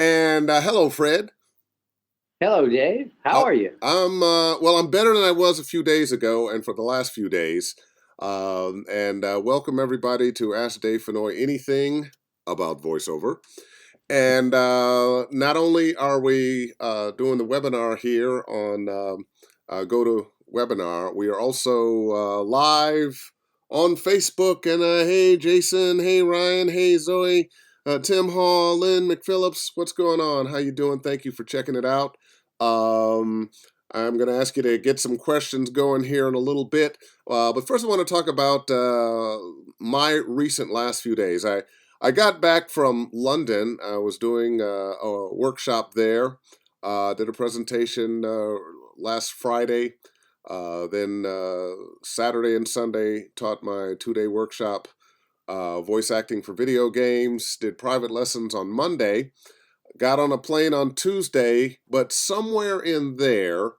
And hello, Fred. Hello, Dave. How How are you? I'm better than I was a few days ago, and for the last few days. And welcome everybody to Ask Dave Fennoy anything about voiceover. And not only are we doing the webinar here on Go to Webinar, we are also live on Facebook. And hey, Jason, hey, Ryan, hey, Zoe, Tim Hall, Lynn McPhillips, what's going on? How you doing? Thank you for checking it out. Um, I'm going to ask you to get some questions going here in a little bit. But first, I want to talk about my recent last few days. I got back from London. I was doing a workshop there. Did a presentation last Friday. Then Saturday and Sunday taught my 2-day workshop, voice acting for video games. Did private lessons on Monday. Got on a plane on Tuesday, but somewhere in there,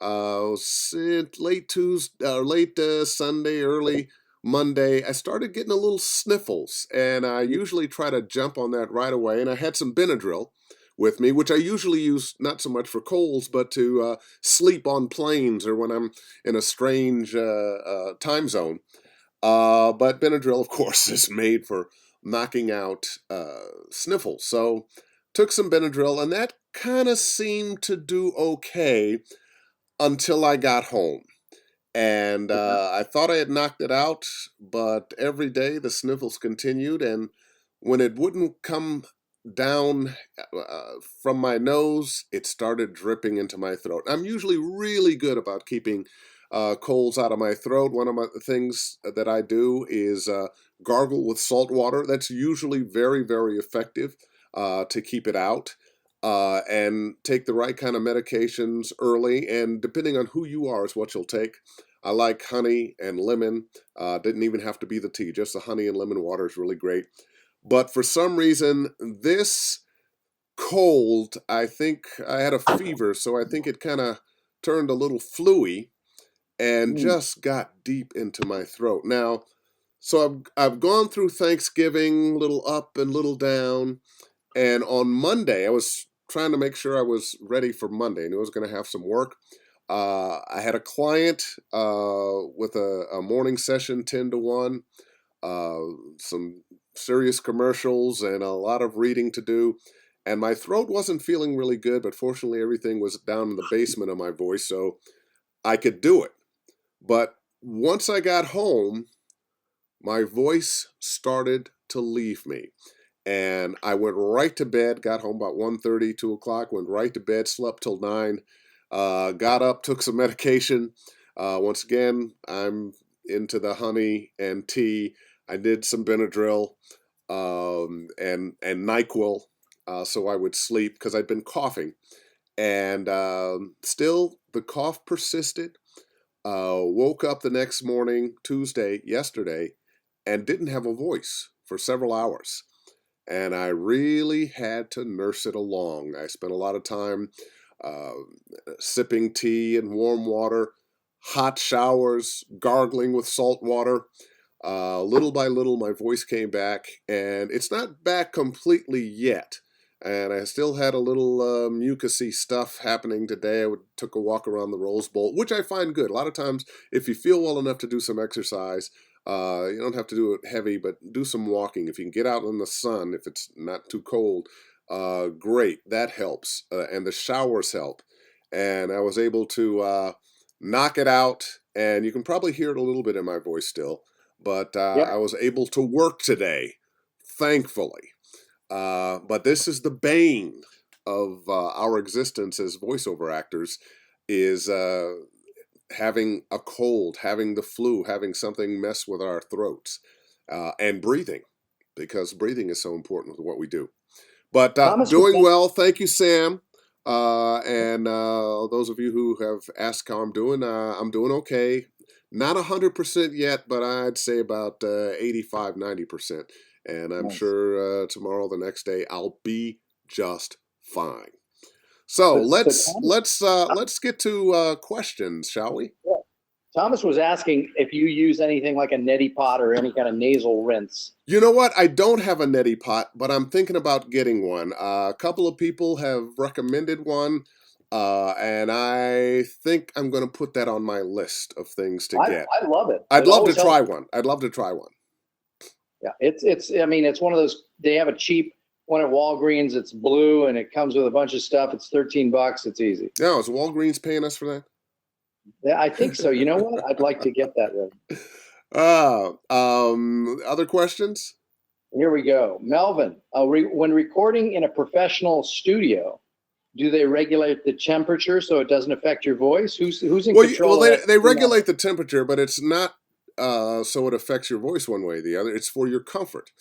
late Tuesday, late Sunday, early Monday, I started getting a little sniffles, and I usually try to jump on that right away. And I had some Benadryl with me, which I usually use not so much for colds, but to sleep on planes or when I'm in a strange time zone. But Benadryl, of course, is made for knocking out sniffles. So took some Benadryl, and that kind of seemed to do okay until I got home. And I thought I had knocked it out, but every day the sniffles continued. And when it wouldn't come down from my nose, it started dripping into my throat. I'm usually really good about keeping colds out of my throat. One of my things that I do is gargle with salt water. That's usually very, very effective to keep it out. And take the right kind of medications early, and depending on who you are is what you'll take. I like honey and lemon. Didn't even have to be the tea, just the honey and lemon water is really great. But for some reason, this cold, I think I had a fever, so I think it kind of turned a little fluey and Mm. just got deep into my throat. Now, so I've gone through Thanksgiving, little up and little down, and on Monday, I was trying to make sure I was ready for Monday. I knew I was going to have some work. I had a client with a morning session, 10 to 1, uh, some serious commercials, and a lot of reading to do. And my throat wasn't feeling really good, but fortunately, everything was down in the basement of my voice, so I could do it. But once I got home, my voice started to leave me. And I went right to bed, got home about 1:30, 2 o'clock, went right to bed, slept till 9, got up, took some medication. Once again, I'm into the honey and tea. I did some Benadryl and NyQuil, so I would sleep because I'd been coughing. And still, the cough persisted. Woke up the next morning, Tuesday, yesterday, and didn't have a voice for several hours, and I really had to nurse it along. I spent a lot of time uh, sipping tea and warm water, hot showers, gargling with salt water. Little by little, my voice came back, and it's not back completely yet. And I still had a little mucusy stuff happening today. Took a walk around the Rose Bowl, which I find good. A lot of times, if you feel well enough to do some exercise, you don't have to do it heavy, but do some walking. If you can get out in the sun, if it's not too cold, great. That helps. And the showers help. And I was able to knock it out. And you can probably hear it a little bit in my voice still. But Yep. I was able to work today, thankfully. But this is the bane of our existence as voiceover actors is having a cold, having the flu, having something mess with our throats, and breathing, because breathing is so important with what we do. But Thomas was doing saying, well, thank you, Sam. And those of you who have asked how I'm doing okay. Not 100% yet, but I'd say about 85, 90%. And I'm nice. sure tomorrow, the next day, I'll be just fine. So So let's Thomas, let's uh, let's get to questions, shall we? yeah, Thomas was asking if you use anything like a neti pot or any kind of nasal rinse. You know what? I don't have a neti pot, but I'm thinking about getting one. A couple of people have recommended one, and I think I'm going to put that on my list of things to I, get. I love it. I'd It love to always try helps. one. I'd love to try one. Yeah, it's. I mean, it's one of those. They have a cheap one at Walgreens. It's blue and it comes with a bunch of stuff. It's $13. It's easy. Now, is Walgreens paying us for that? Yeah, I think so. You know what? I'd like to get that one. Other questions? Here we go. Melvin, when recording in a professional studio, do they regulate the temperature so it doesn't affect your voice? Who's in Well, control of that? they regulate the temperature, but it's not so it affects your voice one way or the other. It's for your comfort.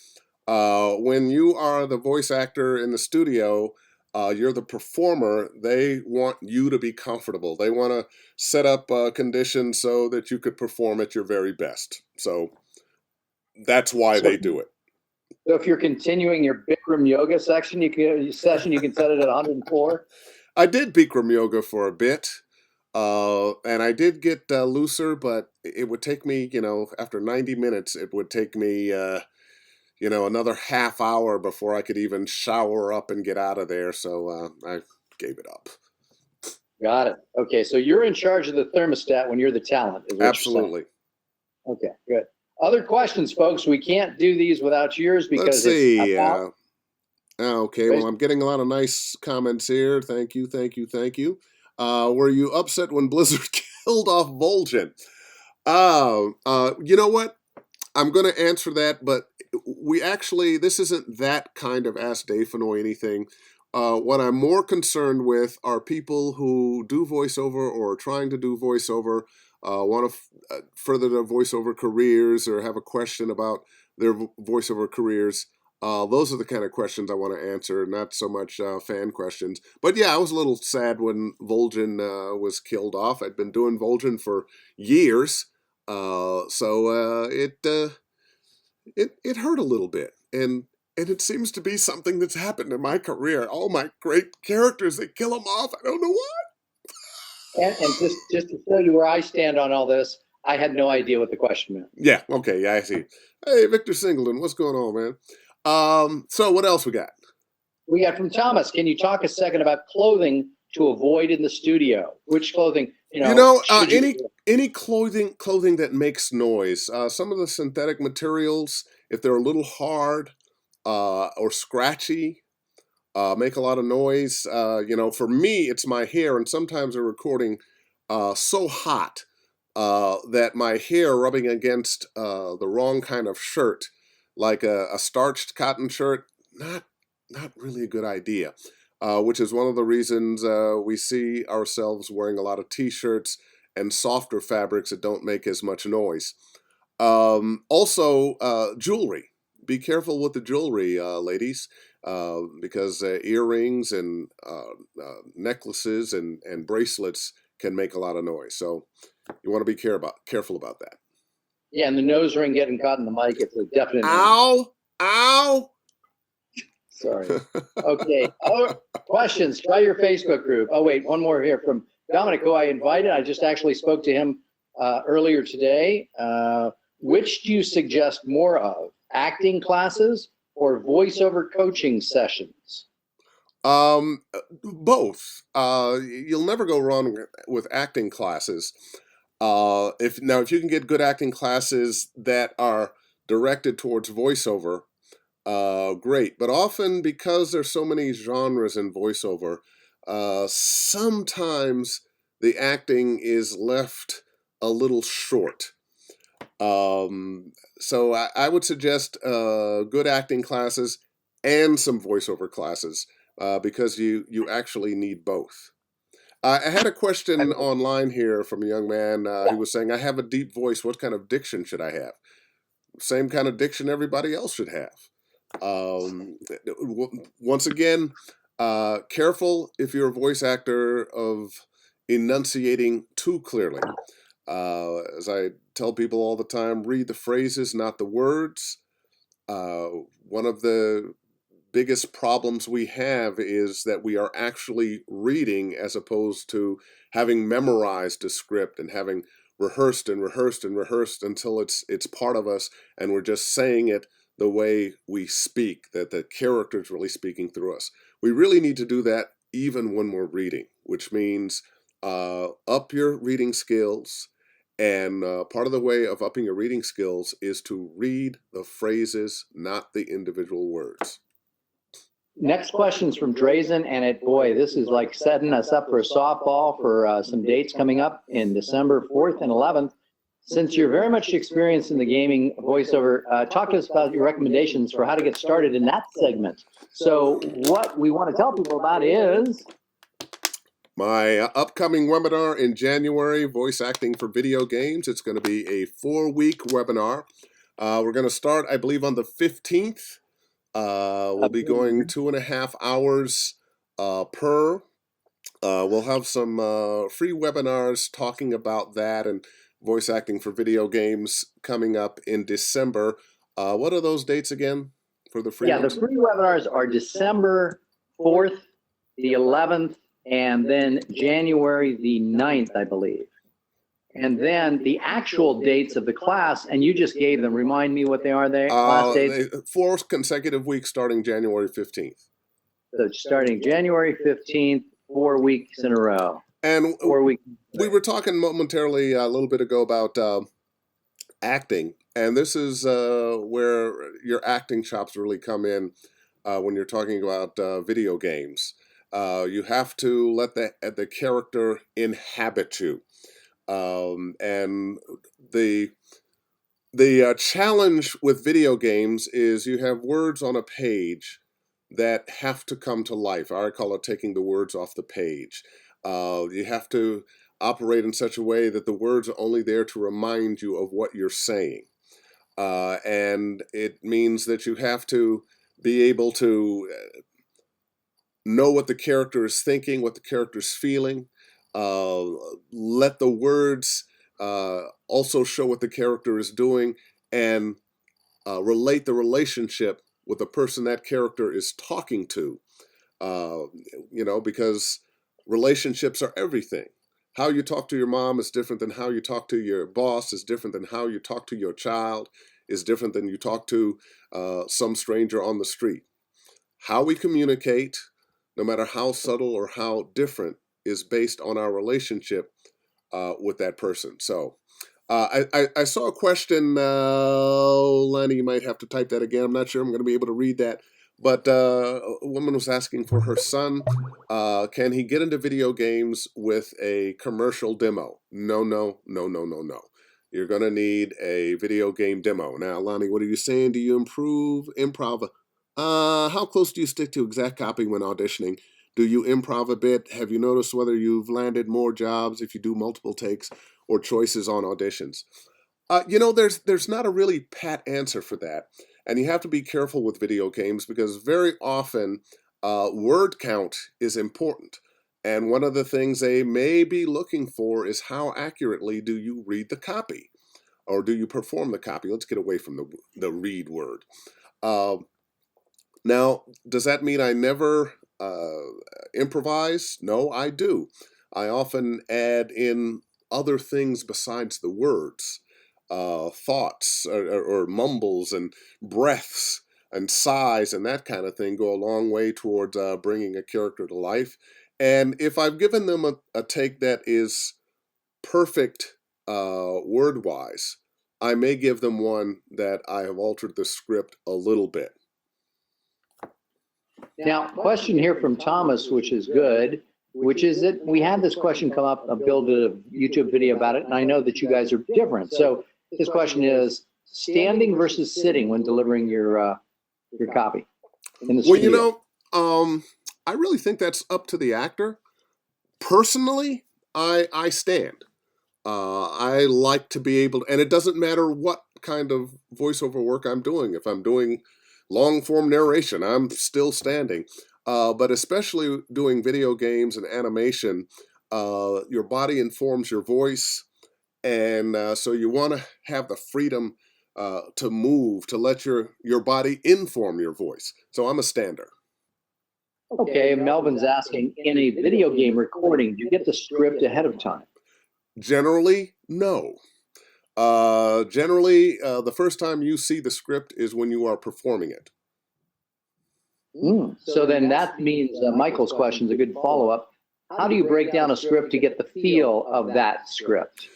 When you are the voice actor in the studio, you're the performer. They want you to be comfortable. They want to set up conditions so that you could perform at your very best. So that's why So, they do it. so if you're continuing your Bikram yoga section, you can set it at 104. I did Bikram yoga for a bit, and I did get looser, but it would take me, after 90 minutes, it would take me, another half hour before I could even shower up and get out of there. So I gave it up. Got it. Okay, so you're in charge of the thermostat when you're the talent, is what you're saying. Absolutely. Okay, good. Other questions, folks? We can't do these without yours Let's because it's see. about. Okay, well, I'm getting a lot of nice comments here. Thank you, thank you, thank you. Were you upset when Blizzard killed off Vol'jin? You know what? I'm going to answer that, but this isn't that kind of Ask Dave Fennoy anything. What I'm more concerned with are people who do voiceover or are trying to do voiceover, want to further their voiceover careers or have a question about their voiceover careers. Those are the kind of questions I want to answer, not so much fan questions. But yeah, I was a little sad when Vol'jin was killed off. I'd been doing Vol'jin for years. It hurt a little bit, and it seems to be something that's happened in my career. All my great characters, they kill them off. I don't know why. And just to show you where I stand on all this, I had no idea what the question meant. Yeah, okay, yeah, I see. Hey, Victor Singleton, what's going on, man? So what else we got? We got from Thomas. Can you talk a second about clothing to avoid in the studio? Which clothing, should you? Any clothing that makes noise. Some of the synthetic materials, if they're a little hard or scratchy, make a lot of noise. For me, it's my hair, and sometimes a recording so hot that my hair rubbing against the wrong kind of shirt, like a starched cotton shirt, not really a good idea. Which is one of the reasons we see ourselves wearing a lot of t-shirts and softer fabrics that don't make as much noise. Also, jewelry. Be careful with the jewelry, ladies, because earrings and necklaces and bracelets can make a lot of noise. So you want to be careful about that. Yeah, and the nose ring getting caught in the mic, it's a definite no. Ow! Ow! Sorry. Okay. Other questions? Try your Facebook group. Oh, wait, one more here from Dominic, who I invited. I just actually spoke to him earlier today. Which do you suggest more of? Acting classes or voiceover coaching sessions? Both. You'll never go wrong with acting classes. If you can get good acting classes that are directed towards voiceover, great. But often, because there's so many genres in voiceover, sometimes the acting is left a little short. So I would suggest good acting classes and some voiceover classes because you actually need both. I had a question online here from a young man who was saying, I have a deep voice. What kind of diction should I have? Same kind of diction everybody else should have. Once again, careful if you're a voice actor of enunciating too clearly. As I tell people all the time, read the phrases, not the words. One of the biggest problems we have is that we are actually reading as opposed to having memorized a script and having rehearsed and rehearsed and rehearsed until it's part of us, and we're just saying it the way we speak, that the character is really speaking through us. We really need to do that even when we're reading, which means up your reading skills. And part of the way of upping your reading skills is to read the phrases, not the individual words. Next question's from Drazen, and boy, this is like setting us up for a softball for some dates coming up in December 4th and 11th. Since you're very much experienced in the gaming voiceover, talk to us about your recommendations for how to get started in that segment. So what we want to tell people about is my upcoming webinar in January, Voice Acting for Video Games. It's going to be a 4-week webinar. We're going to start, I believe, on the 15th. We'll be going 2.5 hours per. We'll have some free webinars talking about that and voice acting for video games coming up in December. What are those dates again for the free ones? The free webinars are December 4th, the 11th, and then January the 9th, I believe. And then the actual dates of the class, and you just gave them. Remind me what they are there. Class dates. 4 consecutive weeks starting January 15th. So starting January 15th, 4 weeks in a row. And 4 weeks. We were talking momentarily a little bit ago about acting, and this is where your acting chops really come in when you're talking about video games. You have to let the character inhabit you. And the challenge with video games is you have words on a page that have to come to life. I call it taking the words off the page. You have to operate in such a way that the words are only there to remind you of what you're saying. And it means that you have to be able to know what the character is thinking, what the character is feeling. Let the words also show what the character is doing, and relate the relationship with the person that character is talking to. Because relationships are everything. How you talk to your mom is different than how you talk to your boss, is different than how you talk to your child, is different than you talk to some stranger on the street. How we communicate, no matter how subtle or how different, is based on our relationship with that person. So I saw a question, Lenny, you might have to type that again. I'm not sure I'm going to be able to read that. But a woman was asking for her son, can he get into video games with a commercial demo? No. You're going to need a video game demo. Now, Lonnie, what are you saying? Do you improve improv? How close do you stick to exact copy when auditioning? Do you improv a bit? Have you noticed whether you've landed more jobs if you do multiple takes or choices on auditions? There's not a really pat answer for that. And you have to be careful with video games because very often word count is important. And one of the things they may be looking for is how accurately do you read the copy, or do you perform the copy? Let's get away from the read word. Now, does that mean I never improvise? No, I do. I often add in other things besides the words. Thoughts or mumbles and breaths and sighs and that kind of thing go a long way towards bringing a character to life. And if I've given them a take that is perfect word-wise, I may give them one that I have altered the script a little bit. Now, question here from Thomas, which is good, which is that we had this question come up. Bill did a YouTube video about it, and I know that you guys are different. So his question is standing versus sitting when delivering your copy in the studio. I really think that's up to the actor. Personally, I stand. I like to be able to, and it doesn't matter what kind of voiceover work I'm doing. If I'm doing long form narration, I'm still standing. But especially doing video games and animation, your body informs your voice. And so you want to have the freedom to move, to let your body inform your voice. So I'm a stander. Okay, Melvin's asking, in a video game recording, do you get the script ahead of time? Generally, no. Generally, the first time you see the script is when you are performing it. So then that means Michael's question is a good follow-up. How do you break down a script to get the feel of that script?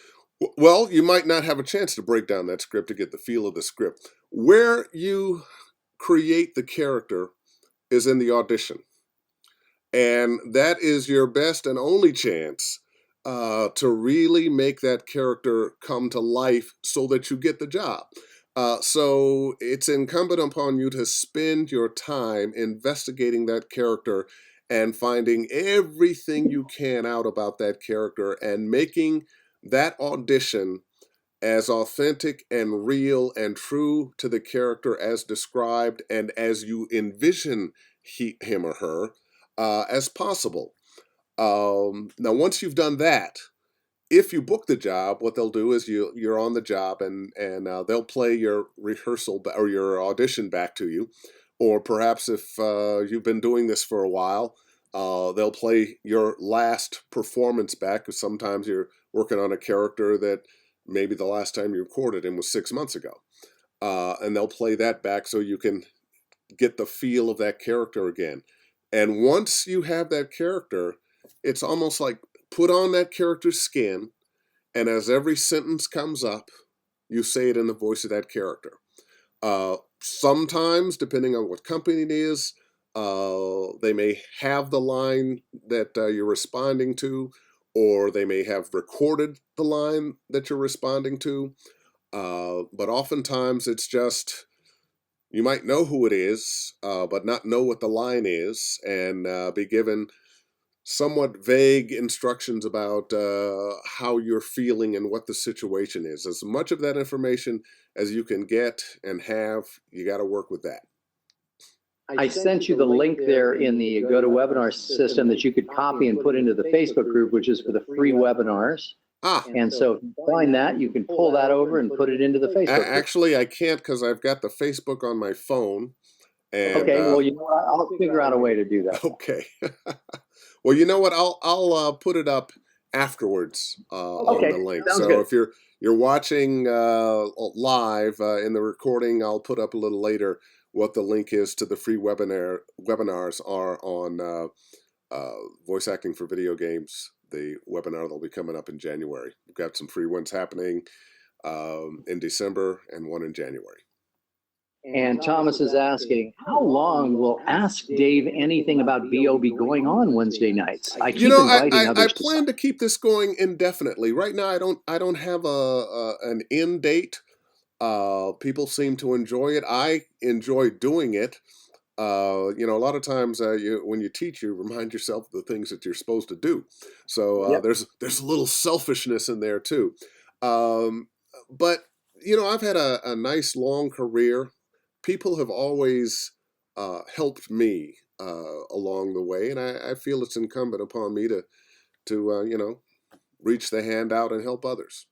Well, you might not have a chance to break down that script to get the feel of the script. Where you create the character is in the audition. And that is your best and only chance to really make that character come to life so that you get the job. So it's incumbent upon you to spend your time investigating that character and finding everything you can out about that character and making that audition as authentic and real and true to the character as described and as you envision him or her as possible. Now, once you've done that, if you book the job, what they'll do is you're on the job and they'll play your rehearsal or your audition back to you, or perhaps if you've been doing this for a while, they'll play your last performance back. Because sometimes you're working on a character that maybe the last time you recorded him was 6 months ago, and they'll play that back so you can get the feel of that character again. And once you have that character, it's almost like put on that character's skin, and as every sentence comes up, you say it in the voice of that character. Sometimes, depending on what company it is, they may have the line that you're responding to, or they may have recorded the line that you're responding to. But oftentimes, it's just you might know who it is, but not know what the line is, and be given somewhat vague instructions about how you're feeling and what the situation is. As much of that information as you can get and have, you got to work with that. I sent you the link there in the GoToWebinar system that you could copy and put into the Facebook group, which is for the free webinars. And so if you find that, you can pull that over and put it into the Facebook group. Actually, I can't because I've got the Facebook on my phone. And, okay, well, you know what? I'll figure out a way to do that. Okay. Well, you know what? I'll put it up afterwards on the link. So good. if you're watching live in the recording, I'll put up a little later what the link is to the free webinars are on voice acting for video games. The webinar that'll be coming up in January. We've got some free ones happening in December and one in January. And Thomas is asking, how long will Ask Dave Anything About VO be going on Wednesday nights? I keep inviting others. I plan to keep this going indefinitely. Right now, I don't have an end date. People seem to enjoy it. I enjoy doing it. A lot of times when you teach, you remind yourself of the things that you're supposed to do. So there's a little selfishness in there too. But I've had a nice long career. People have always helped me along the way, and I feel it's incumbent upon me to reach the hand out and help others.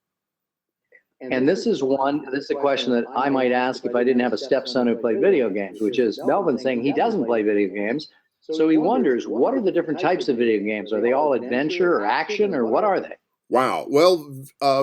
And this is a question that I might ask if I didn't have a stepson who played video games, which is Melvin saying he doesn't play video games. So he wonders, what are the different types of video games? Are they all adventure or action, or what are they? Wow. Well,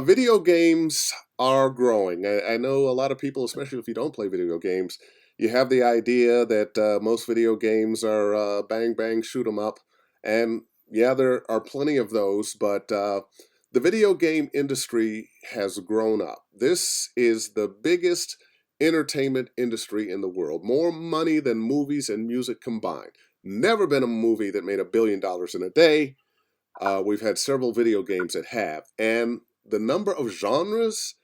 video games are growing. I know a lot of people, especially if you don't play video games, you have the idea that most video games are bang, bang, shoot 'em up. And yeah, there are plenty of those, but the video game industry has grown up. This is the biggest entertainment industry in the world. More money than movies and music combined. Never been a movie that made $1 billion in a day. We've had several video games that have. And the number of genres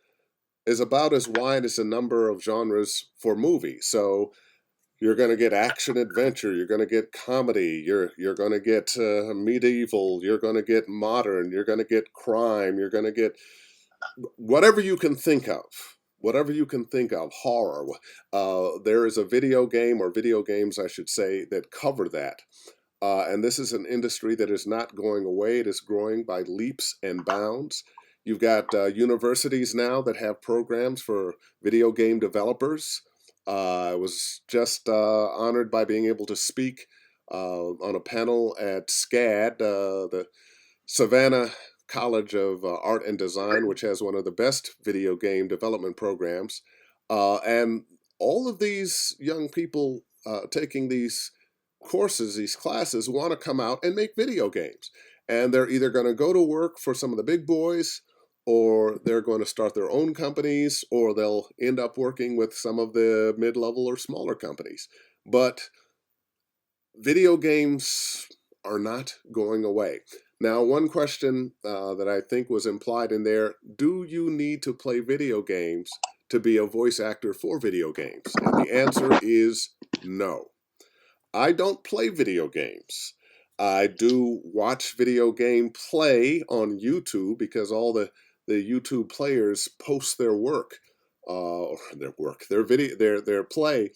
is about as wide as the number of genres for movies. So you're going to get action adventure, you're going to get comedy, you're going to get medieval, you're going to get modern, you're going to get crime, you're going to get whatever you can think of. Whatever you can think of, horror. There is a video game, or video games, I should say, that cover that. And this is an industry that is not going away. It is growing by leaps and bounds. You've got universities now that have programs for video game developers. I was just honored by being able to speak on a panel at SCAD, the Savannah College of Art and Design, which has one of the best video game development programs. And all of these young people taking these courses, these classes, want to come out and make video games. And they're either going to go to work for some of the big boys, or they're going to start their own companies, or they'll end up working with some of the mid-level or smaller companies. But video games are not going away. Now, one question that I think was implied in there: do you need to play video games to be a voice actor for video games? And the answer is no. I don't play video games. I do watch video game play on YouTube because all the YouTube players post their work, or their play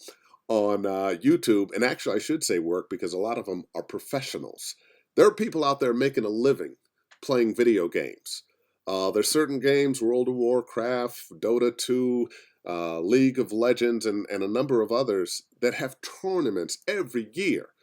on YouTube. And actually, I should say work because a lot of them are professionals. There are people out there making a living playing video games. There's certain games, World of Warcraft, Dota 2, League of Legends, and a number of others that have tournaments every year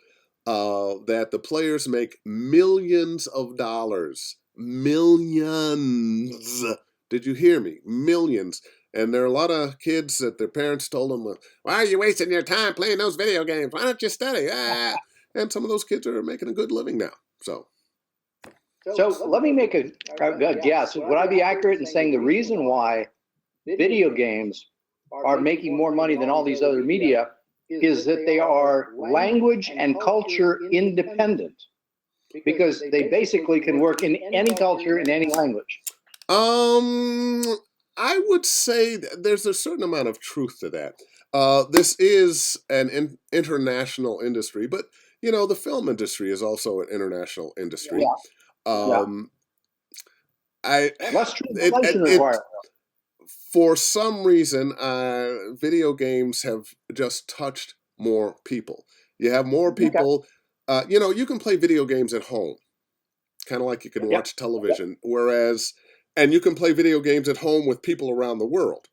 that the players make millions of dollars. Millions. Did you hear me? Millions. And there are a lot of kids that their parents told them, why are you wasting your time playing those video games? Why don't you study? And some of those kids are making a good living now. So let me make a guess. Would I be accurate in saying the reason why video games are making more money than all these other media is that they are language and culture independent, because they basically can work in any culture, in any language? I would say there's a certain amount of truth to that. This is an international industry, but the film industry is also an international industry. Um, I Less translation required. For some reason, video games have just touched more people. You have more people. You can play video games at home, kind of like you can watch television. And you can play video games at home with people around the world.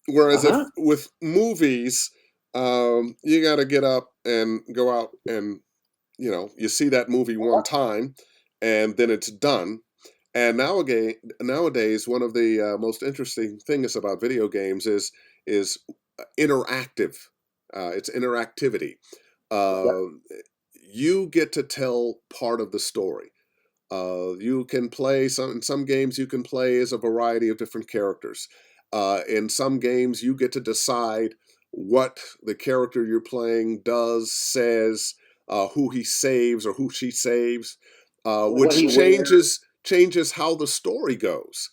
Whereas with movies, you got to get up and go out and, you see that movie one time and then it's done. And nowadays, one of the most interesting things about video games is interactive. It's interactivity. You get to tell part of the story. You can play in some games. You can play as a variety of different characters. In some games, you get to decide what the character you're playing does, says, who he saves or who she saves, which changes how the story goes.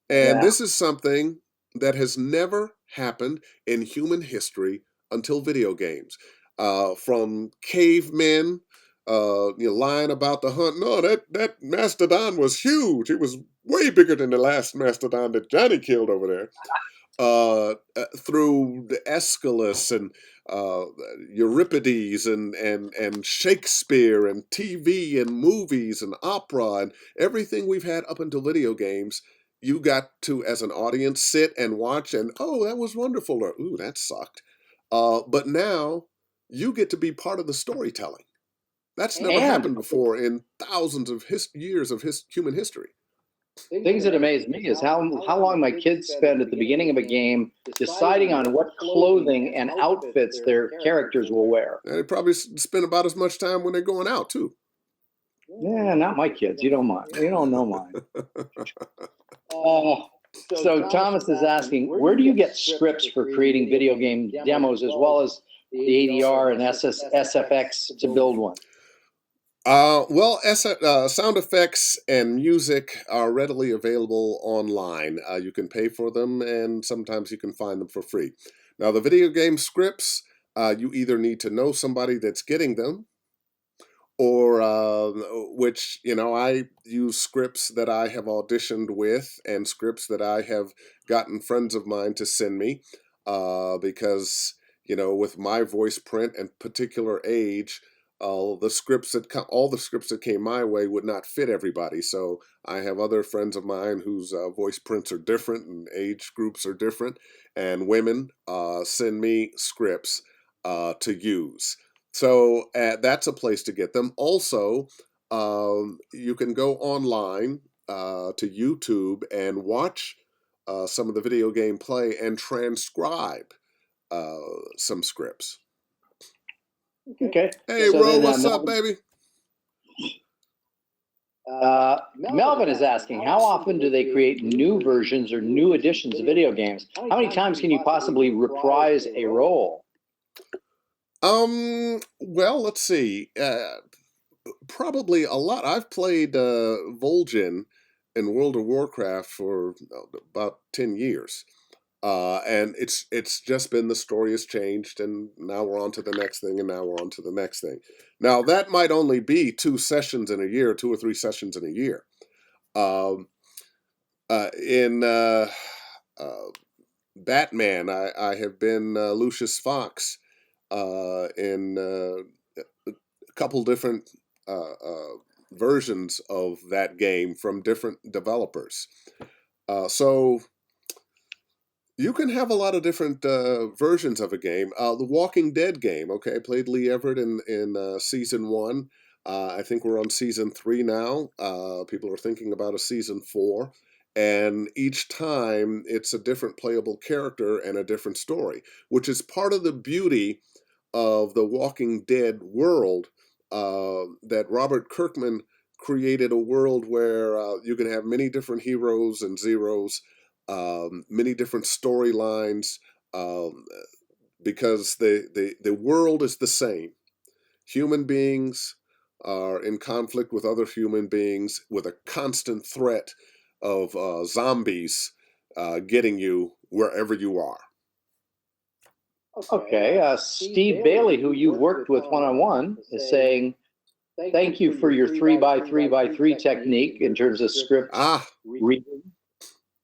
And this is something that has never happened in human history until video games. From cavemen, lying about the hunt. No, that mastodon was huge. It was way bigger than the last mastodon that Johnny killed over there. Through the Aeschylus and Euripides and Shakespeare and TV and movies and opera and everything we've had up until video games, you got to, as an audience, sit and watch and, oh, that was wonderful, or, ooh, that sucked. But now you get to be part of the storytelling. That's never happened before in thousands of years of human history. Things that amaze me is how long my kids spend at the beginning of a game deciding on what clothing and outfits their characters will wear. And they probably spend about as much time when they're going out too. Yeah, not my kids. You don't mind. You don't know mine. So Thomas is asking, where do you get scripts for creating video game demos as well as the ADR and SFX to build one? Sound effects and music are readily available online. You can pay for them, and sometimes you can find them for free. Now, the video game scripts, you either need to know somebody that's getting them, or I use scripts that I have auditioned with and scripts that I have gotten friends of mine to send me, because, with my voice print and particular age, all the scripts that came my way would not fit everybody. So I have other friends of mine whose voice prints are different and age groups are different, and women send me scripts to use. So that's a place to get them. Also, you can go online to YouTube and watch some of the video game play and transcribe some scripts. Okay. Hey, So Ro, then, what's up, baby? Melvin is asking, how often do they create new versions or new editions of video games? How many times can you possibly reprise a role? Well, let's see. Probably a lot. I've played Vol'jin in World of Warcraft for about 10 years. And it's just been the story has changed, and now we're on to the next thing, and now we're on to the next thing. Now that might only be 2 sessions in a year, 2 or 3 sessions in a year. Um, in Batman, I have been Lucius Fox in a couple different versions of that game from different developers. So you can have a lot of different versions of a game. The Walking Dead game, okay, I played Lee Everett in season 1. I think we're on season 3 now. People are thinking about a season 4. And each time it's a different playable character and a different story, which is part of the beauty of the Walking Dead world, that Robert Kirkman created a world where you can have many different heroes and zeros, many different storylines, um, because the world is the same. Human beings are in conflict with other human beings with a constant threat of zombies getting you wherever you are. Okay. Steve Bailey, who you've worked with one-on-one, is saying, thank you for your 3x3x3 technique in terms of script reading.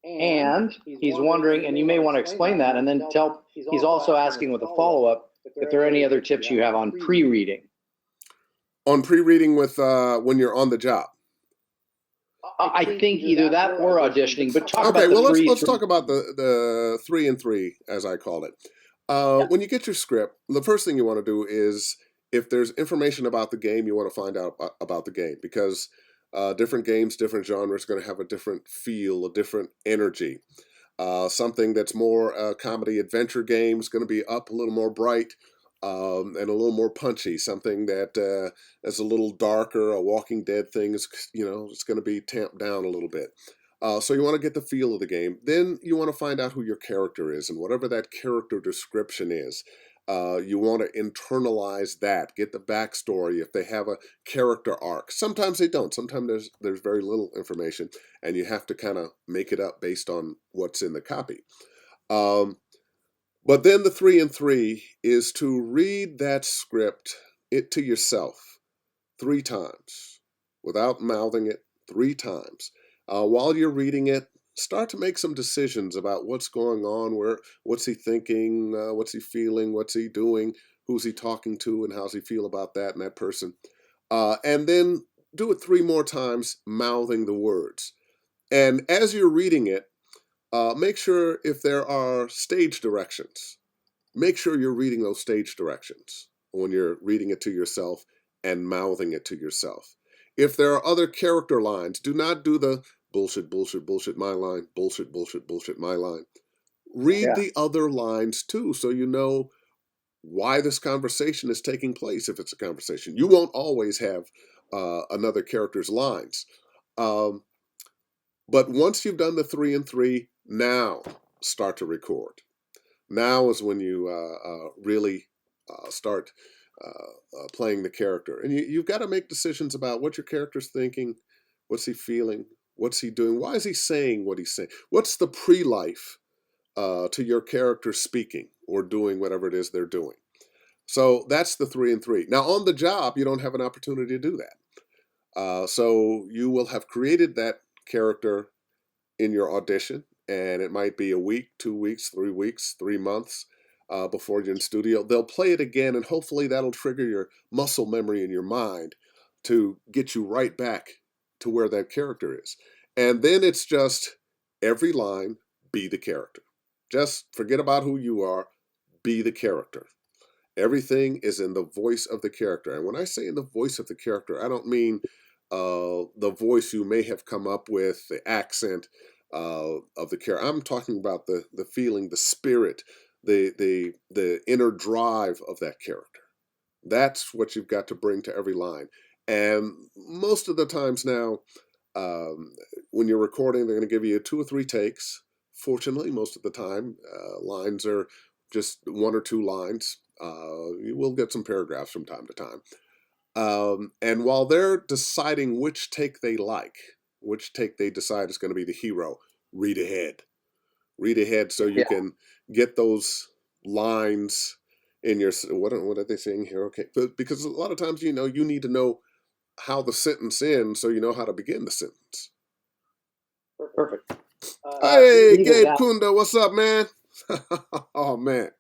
And he's wondering, and you may want to explain that, and then he's also asking with a follow-up, if there are any other tips you have on pre-reading. On pre-reading with when you're on the job. I think either that or auditioning, but talk Okay, about the well, three. let's talk about the 3 and 3, as I call it. When you get your script, the first thing you want to do is, if there's information about the game, you want to find out about the game, because different games, different genres, are going to have a different feel, a different energy. Something that's more comedy adventure game is going to be up a little more bright, and a little more punchy. Something that is a little darker, a Walking Dead thing, is, it's going to be tamped down a little bit. So you want to get the feel of the game. Then you want to find out who your character is, and whatever that character description is, you want to internalize that. Get the backstory if they have a character arc. Sometimes they don't. Sometimes there's very little information, and you have to kind of make it up based on what's in the copy. But then the 3 and 3 is to read that script to yourself 3 times without mouthing it 3 times. While you're reading it, start to make some decisions about what's going on, what's he thinking, what's he feeling, what's he doing, who's he talking to, and how's he feel about that and that person. And then do it 3 more times, mouthing the words. And as you're reading it, make sure if there are stage directions, make sure you're reading those stage directions when you're reading it to yourself and mouthing it to yourself. If there are other character lines, do not do the bullshit, bullshit, bullshit, my line, bullshit, bullshit, bullshit, my line. Read the other lines too, so you know why this conversation is taking place. If it's a conversation, you won't always have another character's lines. But once you've done the 3 and 3, now start to record. Now is when you really start playing the character. And you've got to make decisions about what your character's thinking, what's he feeling, what's he doing, why is he saying what he's saying, what's the pre-life to your character speaking or doing whatever it is they're doing. So that's the 3 and 3. Now on the job, you don't have an opportunity to do that. So you will have created that character in your audition, and it might be a week, 2 weeks, 3 weeks, 3 months before you're in studio. They'll play it again, and hopefully that'll trigger your muscle memory in your mind to get you right back to where that character is. And then it's just every line, be the character. Just forget about who you are, be the character. Everything is in the voice of the character. And when I say in the voice of the character, I don't mean the voice you may have come up with, the accent of the character. I'm talking about the feeling, the spirit, the inner drive of that character. That's what you've got to bring to every line. And most of the times now, um, when you're recording, they're going to give you 2 or 3 takes. Fortunately, most of the time, lines are just 1 or 2 lines. You will get some paragraphs from time to time. And while they're deciding which take they like, which take they decide is going to be the hero, read ahead. Read ahead so you Yeah. can get those lines in your what are they saying here? Okay, because a lot of times you need to know how the sentence ends so you know how to begin the sentence. Perfect. Hey, Steve is Gabe out. Kunda, what's up, man? Oh man,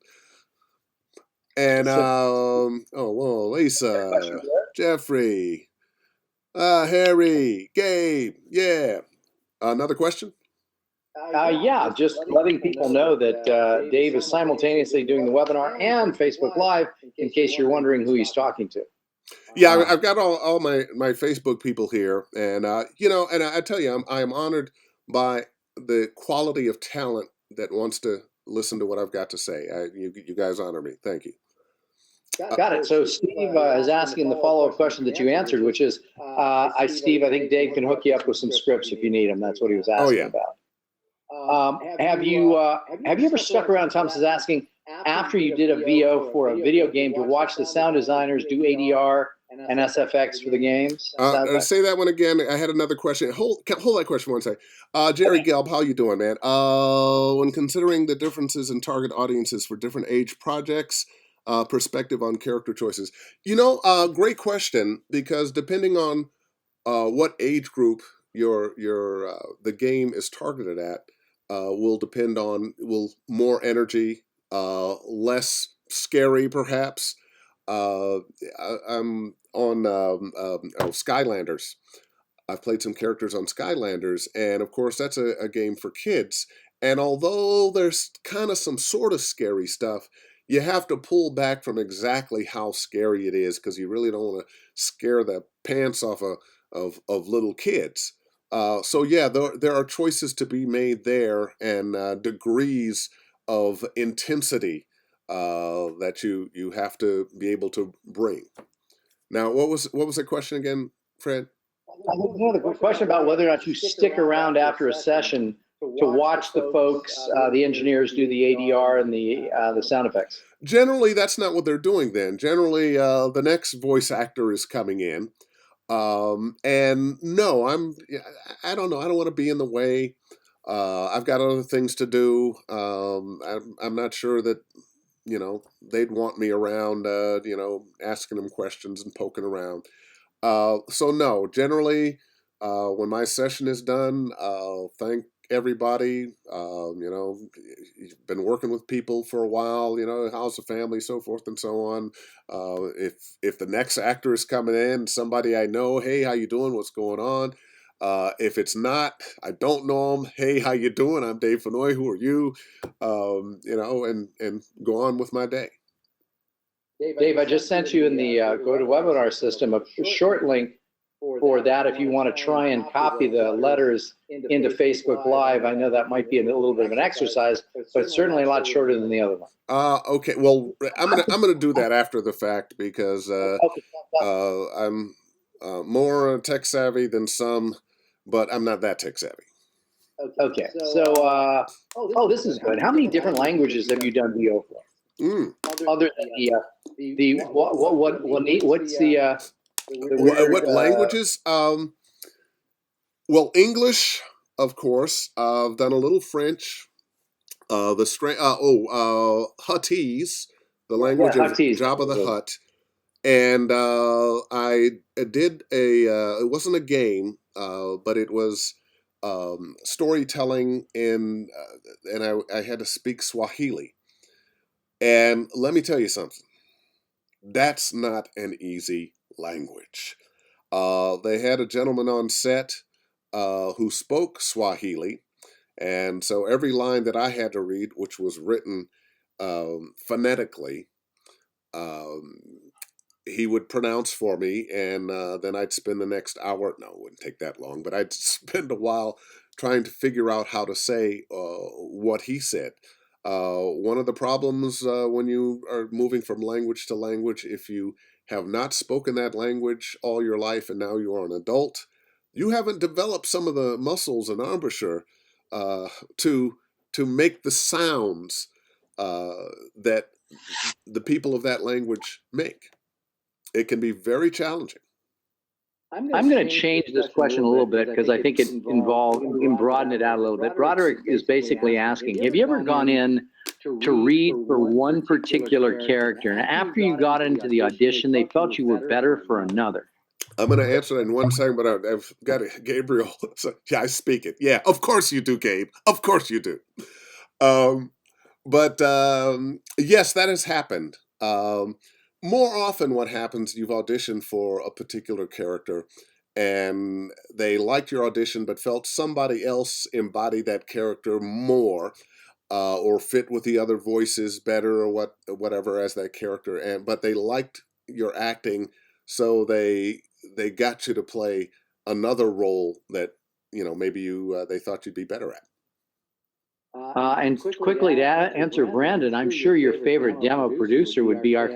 and So, oh well, question Lisa, there. Jeffrey, Harry, Gabe, yeah. Another question? Yeah, just letting people know that Dave is simultaneously doing the webinar and Facebook Live in case you're wondering who he's talking to. Yeah, I've got all my Facebook people here, and and I tell you, I'm honored by the quality of talent that wants to listen to what I've got to say. You guys honor me. Thank you. Got it. So Steve is asking the follow-up question that you answered, which is, Steve, I think Dave can hook you up with some scripts if you need them. That's what he was Oh asking yeah. about. Have you ever stuck around? Thomas is asking, after you did a VO for a video game, to watch the sound designers do ADR and SFX for the games? Say that one again. I had another question. Hold that question one second. Jerry Okay. Gelb, how you doing, man? When considering the differences in target audiences for different age projects, perspective on character choices. Great question, because depending on what age group your the game is targeted at, will more energy, less scary perhaps. I'm on Skylanders. I've played some characters on Skylanders, and of course that's a game for kids. And although there's kind of some sort of scary stuff, you have to pull back from exactly how scary it is, because you really don't want to scare the pants off of little kids. So yeah, there are choices to be made there, and degrees of intensity that you have to be able to bring. Now, what was the question again, Fred? The question about whether or not you stick around after a session to watch the folks, the engineers, do the ADR and the sound effects. Generally, that's not what they're doing then. Generally, the next voice actor is coming in. And no, I don't know. I don't want to be in the way. I've got other things to do. I'm not sure that, they'd want me around, asking them questions and poking around. So no, generally, when my session is done, I'll thank everybody. You've been working with people for a while. How's the family, so forth and so on. If the next actor is coming in, somebody I know, hey, how you doing? What's going on? If it's not, I don't know them. Hey, how you doing? I'm Dave Fennoy. Who are you? And go on with my day. Dave, I just sent you in the GoToWebinar system a short link for that if you want to try and copy the letters into Facebook Live. I know that might be a little bit of an exercise, but it's certainly a lot shorter than the other one. Okay. Well, I'm gonna do that after the fact, because Okay. I'm more tech savvy than some, but I'm not that tech savvy. Okay. So, this is good. How many different languages have you done VO for? Other than what's the weird, What languages? Well, English, of course. I've done a little French. Huttese, the language of Huttese. Jabba the Hutt. And I did it wasn't a game, but it was storytelling and I had to speak Swahili. And let me tell you something, that's not an easy language. They had a gentleman on set who spoke Swahili, and so every line that I had to read, which was written phonetically, um, he would pronounce for me, and then I'd spend the next hour. No, it wouldn't take that long, but I'd spend a while trying to figure out how to say what he said. One of the problems when you are moving from language to language, if you have not spoken that language all your life and now you are an adult, you haven't developed some of the muscles and embouchure uh, to make the sounds that the people of that language make. It can be very challenging. I'm going to change this question a little bit because I think it involved, we can broaden it out a little bit. Broderick is basically asking, have you ever gone in to read for one particular character, and after you got into the audition, they felt you were better for another? I'm going to answer that in one second, but I've got Gabriel. So, yeah, I speak it. Yeah, of course you do, Gabe. Of course you do. But yes, that has happened. More often, what happens, you've auditioned for a particular character and they liked your audition but felt somebody else embodied that character more or fit with the other voices better or whatever as that character, but they liked your acting, so they got you to play another role that maybe they thought you'd be better at. And quickly to answer Brandon, I'm sure your favorite demo producer would be our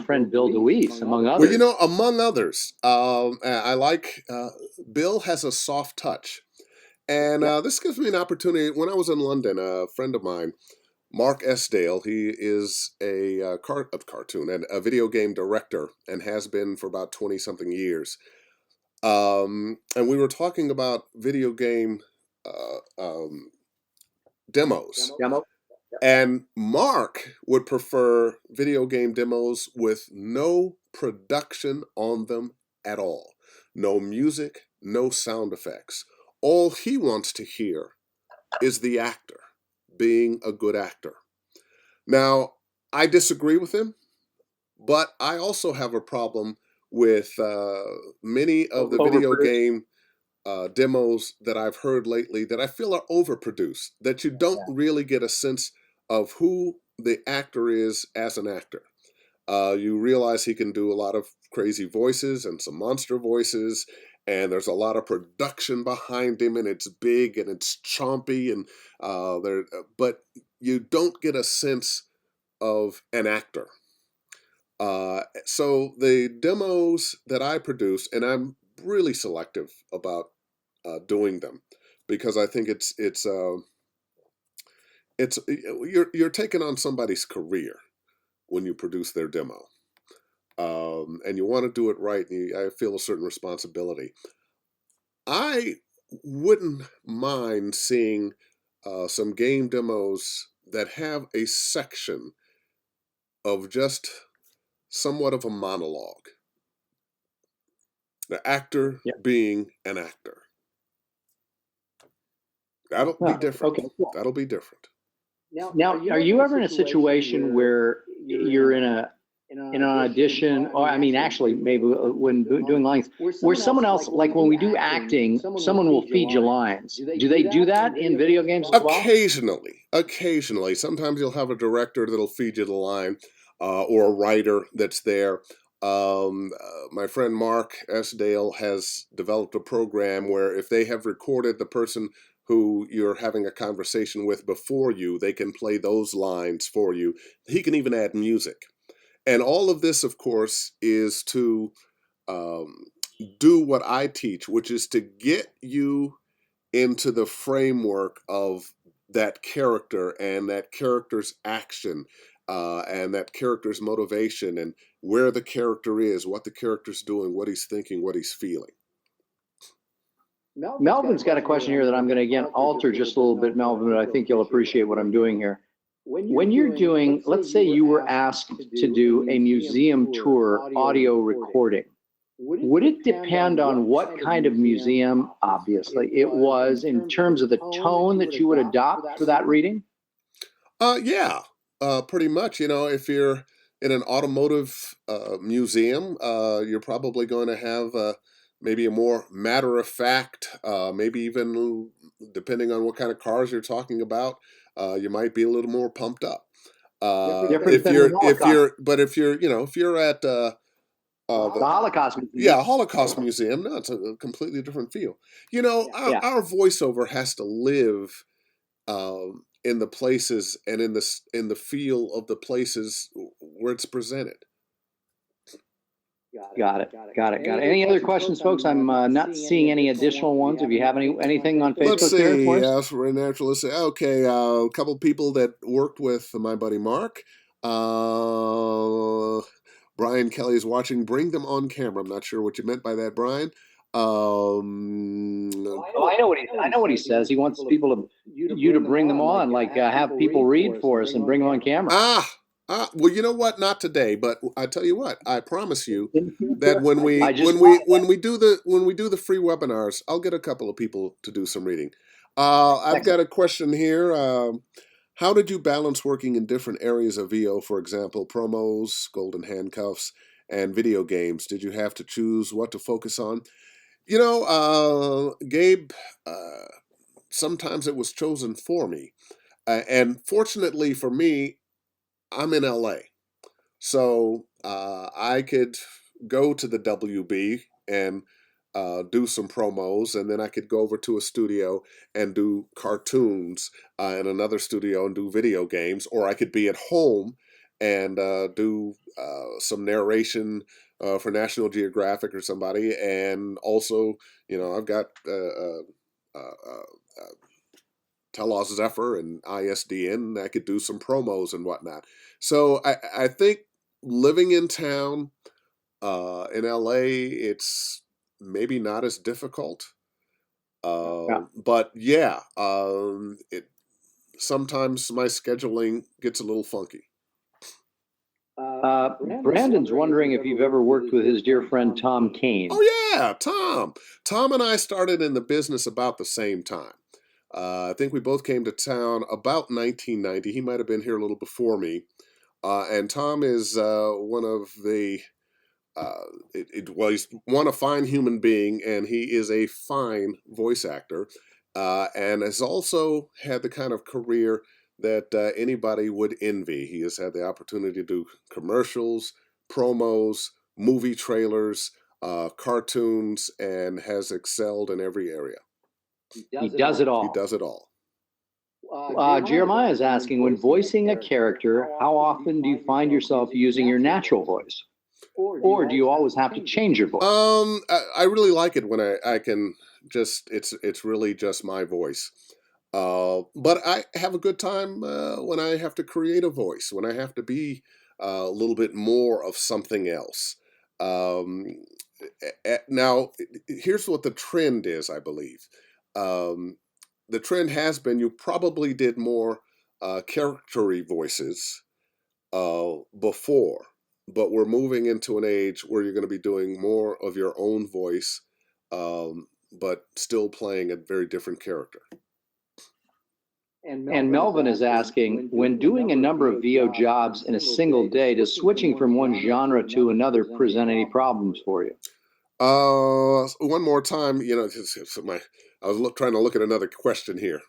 friend Bill DeWeese, among others. Well, among others, I like Bill has a soft touch, and this gives me an opportunity. When I was in London, a friend of mine, Mark Esdale, he is a cartoon and a video game director, and has been for about 20-something years. And we were talking about video game demos. And Mark would prefer video game demos with no production on them at all. No music, no sound effects. All he wants to hear is the actor being a good actor. Now, I disagree with him, but I also have a problem with many of the video game demos that I've heard lately that I feel are overproduced, that you don't really get a sense of who the actor is as an actor. You realize he can do a lot of crazy voices and some monster voices, and there's a lot of production behind him, and it's big and it's chompy, and but you don't get a sense of an actor. So the demos that I produce, and I'm really selective about doing them, because I think it's you're taking on somebody's career when you produce their demo, and you want to do it right. And I feel a certain responsibility. I wouldn't mind seeing some game demos that have a section of just somewhat of a monologue. The actor being an actor. That'll be different. Okay. That'll be different. Now, are you ever in a situation where you're in an audition, or I mean, actually, maybe when doing lines, where someone else, like when we do acting, someone will feed you lines? Do they do that in video games as well? Occasionally. Sometimes you'll have a director that'll feed you the line, or a writer that's there. My friend Mark Esdale has developed a program where if they have recorded the person who you're having a conversation with before you, they can play those lines for you. He can even add music. And all of this, of course, is to do what I teach, which is to get you into the framework of that character and that character's action, and that character's motivation, and where the character is, what the character's doing, what he's thinking, what he's feeling. Melvin's got a question here that I'm going to, again, alter just a little bit, Melvin, but I think you'll appreciate what I'm doing here. When you're doing, let's say you were asked to do a museum tour audio recording, would it depend on what kind of museum, obviously, it was in terms of the tone that you would adopt for that reading? Yeah, pretty much. If you're in an automotive museum, you're probably going to have maybe a more matter-of-fact, maybe even depending on what kind of cars you're talking about, you might be a little more pumped up. If you're at The Holocaust Museum. Yeah, Holocaust Museum. No, it's a completely different feel. You know, our voiceover has to live in the places and in the feel of the places where it's presented. Got it. Any other questions, folks? I'm not seeing any additional ones. If you have anything on Facebook, Let's there, see. for us? As for a naturalist, okay, a couple people that worked with my buddy Mark. Brian Kelly is watching. Bring them on camera. I'm not sure what you meant by that, Brian. I know what he says. He wants people to bring them on, like have people read for us and bring them on camera. Well, you know what? Not today, but I tell you what. I promise you that when we do the free webinars, I'll get a couple of people to do some reading. I've got a question here. How did you balance working in different areas of VO, for example, promos, golden handcuffs, and video games? Did you have to choose what to focus on? You know, Gabe, sometimes it was chosen for me. And fortunately for me, I'm in LA. So I could go to the WB and do some promos, and then I could go over to a studio and do cartoons in another studio and do video games, or I could be at home and do some narration for National Geographic or somebody, and also, you know, I've got Telos Zephyr and ISDN, and I could do some promos and whatnot. So I think living in town in LA, it's maybe not as difficult. But yeah, sometimes my scheduling gets a little funky. Brandon's wondering if you've ever worked with his dear friend Tom Kane. Oh yeah, Tom. Tom and I started in the business about the same time. I think we both came to town about 1990. He might have been here a little before me. And Tom is one of the, well, he's a fine human being, and he is a fine voice actor, and has also had the kind of career that anybody would envy. He has had the opportunity to do commercials, promos, movie trailers, cartoons, and has excelled in every area. He does it all. He does it all. Jeremiah is asking, when voicing a character, how often do you find yourself using your natural voice? Or do you always have to change your voice? I really like it when I can just, it's really just my voice. But I have a good time when I have to create a voice, when I have to be a little bit more of something else. Now, here's what the trend is, I believe. The trend has been you probably did more charactery voices before, but we're moving into an age where you're going to be doing more of your own voice, but still playing a very different character. And Melvin is asking, when doing a number of VO jobs in a single day, does switching from one genre to another present any problems for you? One more time, you know, I was trying to look at another question here.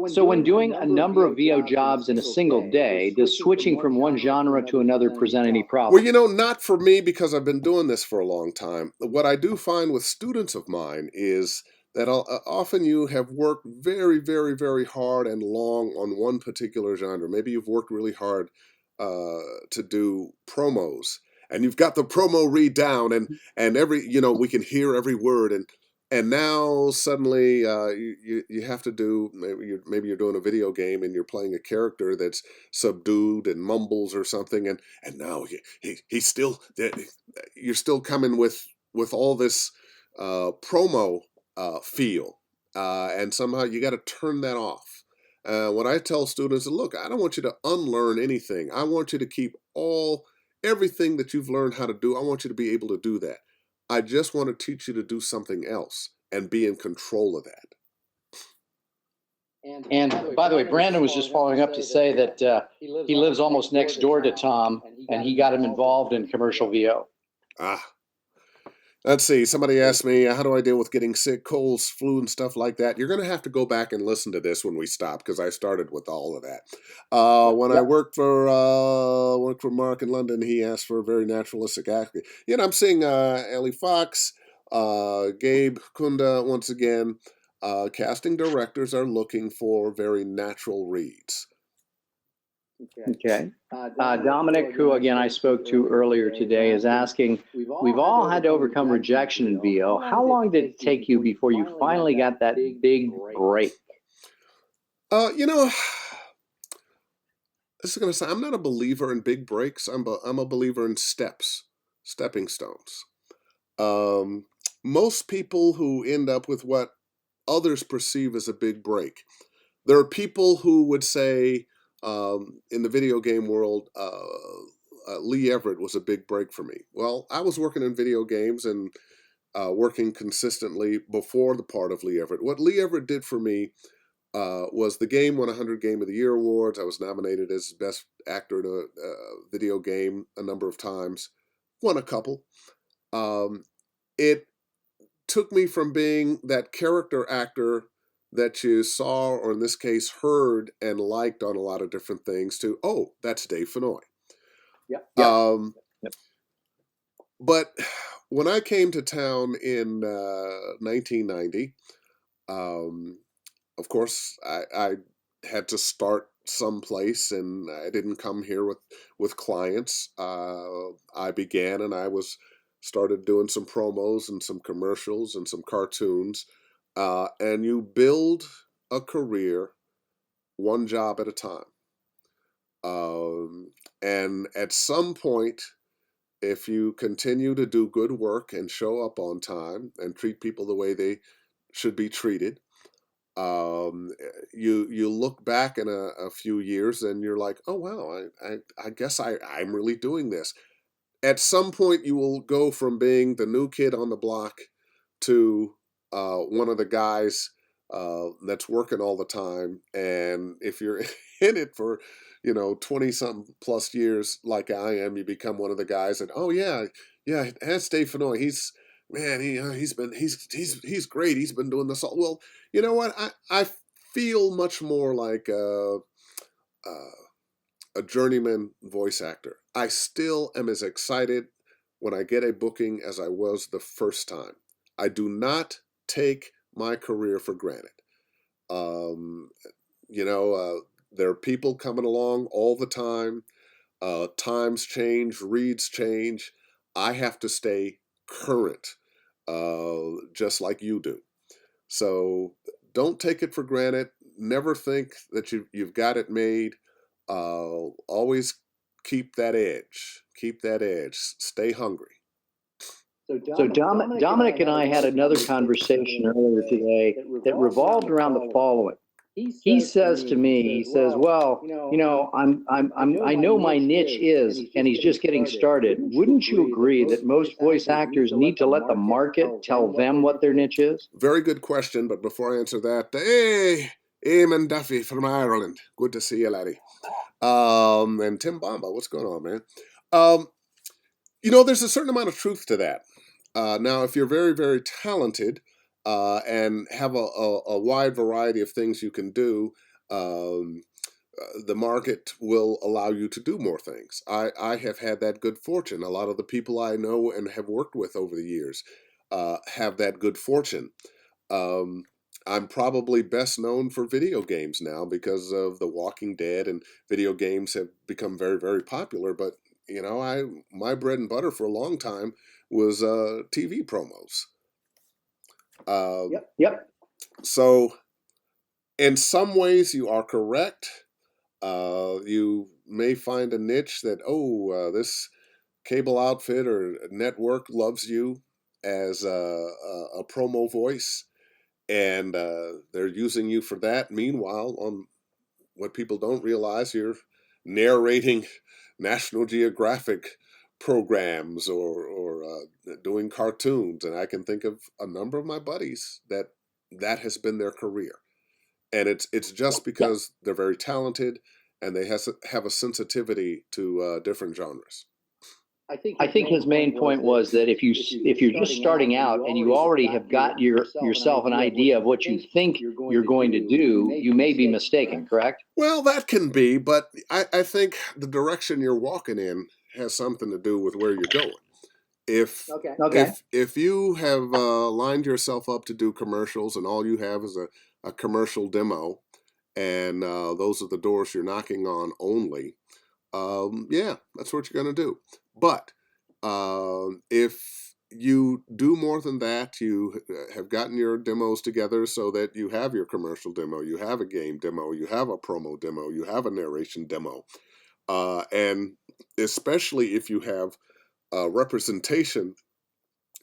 So when doing a number of VO jobs in a single day, does switching from one genre to another present any problems? Well, you know, not for me, because I've been doing this for a long time. What I do find with students of mine is that often you have worked very, very, very hard and long on one particular genre. Maybe you've worked really hard to do promos, and you've got the promo read down, and every, you know, we can hear every word, and now suddenly you have to do, maybe you're doing a video game and you're playing a character that's subdued and mumbles or something, and now he's still, you're still coming with all this promo feel, and somehow you got to turn that off. When I tell students, look, I don't want you to unlearn anything. I want you to keep everything that you've learned how to do. I want you to be able to do that. I just want to teach you to do something else and be in control of that. And by the way, Brandon was just following up to say that he lives almost next door to Tom, and he got him involved in commercial VO. Let's see. Somebody asked me, how do I deal with getting sick, colds, flu, and stuff like that? You're going to have to go back and listen to this when we stop because I started with all of that. When I Yep. worked for Mark in London, he asked for a very naturalistic act. You know, I'm seeing Ellie Fox, Gabe Kunda once again. Casting directors are looking for very natural reads. Okay. Dominic, who again I spoke to earlier today, is asking, we've all had to overcome rejection in VO. How long did it take you before you finally got that big break? You know, this is going to say I'm not a believer in big breaks. I'm a believer in stepping stones. Um, Most people who end up with what others perceive as a big break. There are people who would say in the video game world, Lee Everett was a big break for me. Well, I was working in video games and working consistently before the part of Lee Everett. What Lee Everett did for me was the game won 100 Game of the Year awards. I was nominated as Best Actor in a video game a number of times, won a couple. It took me from being that character actor that you saw, or in this case, heard and liked on a lot of different things to, oh, that's Dave Fennoy. Yep. Um, Yep. but when I came to town in 1990, of course, I had to start someplace, and I didn't come here with clients. I began, and I was started doing some promos and some commercials and some cartoons, and you build a career one job at a time. And at some point, if you continue to do good work and show up on time and treat people the way they should be treated, you look back in a few years and you're like, oh wow, I guess I'm really doing this. At some point you will go from being the new kid on the block to one of the guys that's working all the time. And if you're in it for 20 something plus years like I am, you become one of the guys that, oh yeah, that's Dave Fennoy. He's man, he's great. He's been doing this all. Well, you know what? I feel much more like a journeyman voice actor. I still am as excited when I get a booking as I was the first time. I do not take my career for granted. Um, there are people coming along all the time. Times change, reads change. I have to stay current, just like you do. So don't take it for granted. Never think that you've got it made. Always keep that edge. Keep that edge. Stay hungry. So Dominic and I had another conversation earlier today that revolved around the following. He says to me, he says, well, I know my niche is, and he's just getting started. Wouldn't you agree that most voice actors need to let the market tell them what their niche is? Very good question, but before I answer that, hey, Eamon Duffy from Ireland. Good to see you, laddie. And Tim Bomba, what's going on, man? Um, there's a certain amount of truth to that. Now, if you're very, very talented and have a wide variety of things you can do, the market will allow you to do more things. I have had that good fortune. A lot of the people I know and have worked with over the years have that good fortune. Um, I'm probably best known for video games now because of The Walking Dead, and video games have become very, very popular. But my bread and butter for a long time was TV promos. Yep. So, in some ways, you are correct. You may find a niche that, this cable outfit or network loves you as a promo voice, and they're using you for that. Meanwhile, on what people don't realize, you're narrating National Geographic programs or doing cartoons, and I can think of a number of my buddies that has been their career, and it's just because they're very talented and they have a sensitivity to different genres. I think his main point was that if you're just starting out and you already have got yourself an idea of what you think you're going to do, you may be mistaken, correct? Well, that can be, but I think the direction you're walking in has something to do with where you're going. If Okay. if you have lined yourself up to do commercials and all you have is a commercial demo, and those are the doors you're knocking on only, yeah, that's what you're going to do. But if you do more than that, you have gotten your demos together so that you have your commercial demo, you have a game demo, you have a promo demo, you have a narration demo, and especially if you have representation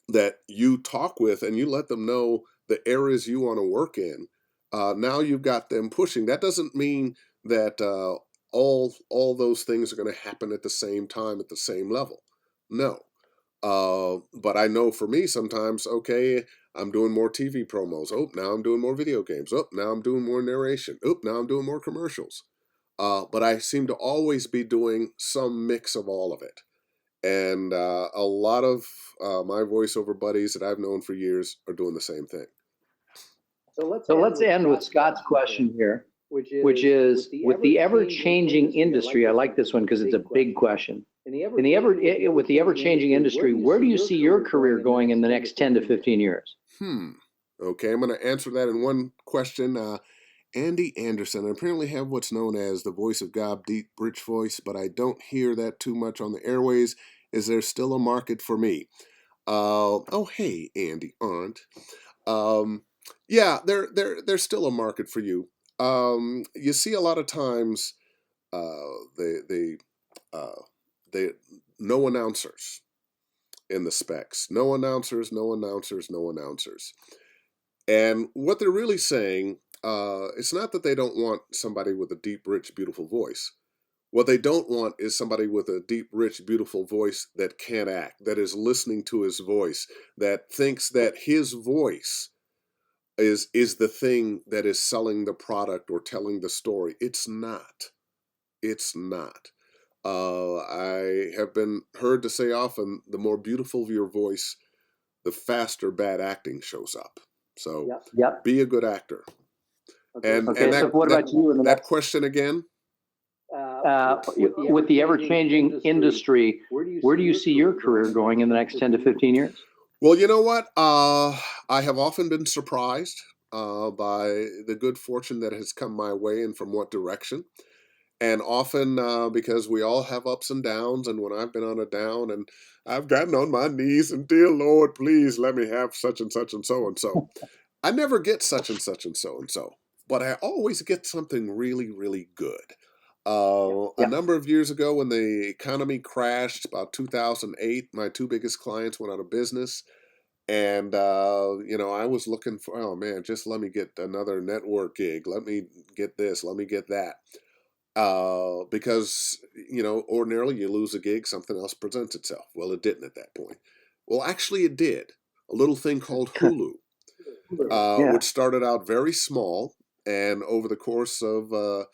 that you talk with and you let them know the areas you want to work in. Now you've got them pushing. That doesn't mean that all those things are going to happen at the same time at the same level. No. But I know for me sometimes, okay, I'm doing more TV promos. Oh, now I'm doing more video games. Oh, now I'm doing more narration. Oh, now I'm doing more commercials. But I seem to always be doing some mix of all of it. And a lot of my voiceover buddies that I've known for years are doing the same thing. So let's end with Scott's question here, which is with the ever-changing industry. I like this one because it's a big question. With the ever-changing industry, where do you see your career going in the next 10 to 15 years? Okay, I'm going to answer that in one question. Andy Anderson. I apparently have what's known as the voice of God, deep, rich voice, but I don't hear that too much on the airways. Is there still a market for me? Oh, hey, Andy Arndt. Yeah, there's still a market for you. You see a lot of times they no announcers in the specs. No announcers, no announcers, no announcers. And what they're really saying, it's not that they don't want somebody with a deep, rich, beautiful voice. What they don't want is somebody with a deep, rich, beautiful voice that can't act, that is listening to his voice, that thinks that his voice is the thing that is selling the product or telling the story. It's not. It's not. I have been heard to say often, the more beautiful your voice, the faster bad acting shows up. So Yep. be a good actor. And Okay. So what about you in the that next? question again? With the ever-changing industry, where do you see your career going in the next 10 to 15 years? Well, you know what? I have often been surprised by the good fortune that has come my way and from what direction. And often because we all have ups and downs, and when I've been on a down and I've gotten on my knees and dear Lord, please let me have such and such and so and so. I never get such and so, but I always get something really, really good. A number of years ago, when the economy crashed, about 2008, my two biggest clients went out of business. And, I was looking for, oh man, just let me get another network gig. Let me get this, let me get that. Because, ordinarily you lose a gig, something else presents itself. Well, it didn't at that point. Well, actually, it did. A little thing called Hulu, which started out very small. And over the course of a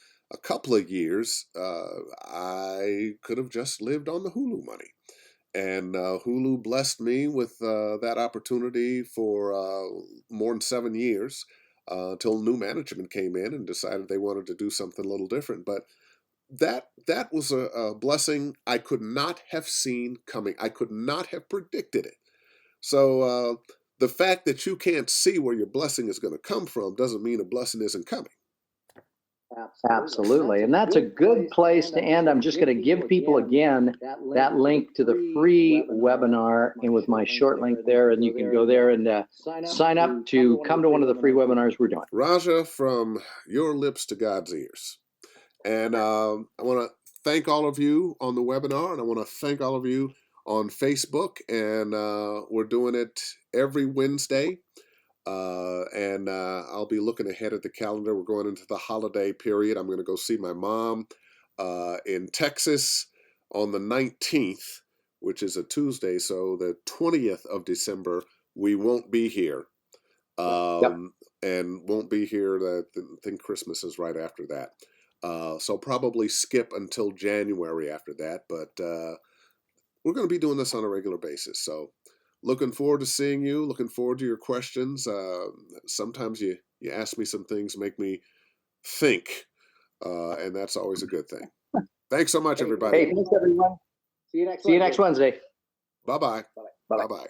couple of years, I could have just lived on the Hulu money. And Hulu blessed me with that opportunity for more than 7 years until new management came in and decided they wanted to do something a little different. But that was a blessing I could not have seen coming. I could not have predicted it. So the fact that you can't see where your blessing is going to come from doesn't mean a blessing isn't coming. Absolutely. And that's a good place to end. I'm just going to give people again that link to the free webinar and with my short link there. And you can go there and sign up to come to one of the free webinars we're doing. Raja, from your lips to God's ears. And I want to thank all of you on the webinar, and I want to thank all of you on Facebook. And we're doing it every Wednesday. And I'll be looking ahead at the calendar. We're going into the holiday period. I'm going to go see my mom in Texas on the 19th, which is a Tuesday. So the 20th of December, we won't be here. And won't be here. I think Christmas is right after that. So probably skip until January after that. But we're going to be doing this on a regular basis. So looking forward to seeing you, looking forward to your questions. Sometimes you ask me some things, make me think, and that's always a good thing. Thanks so much, everybody. Hey, thanks everyone. See you next Wednesday. Bye-bye. Bye. Bye-bye.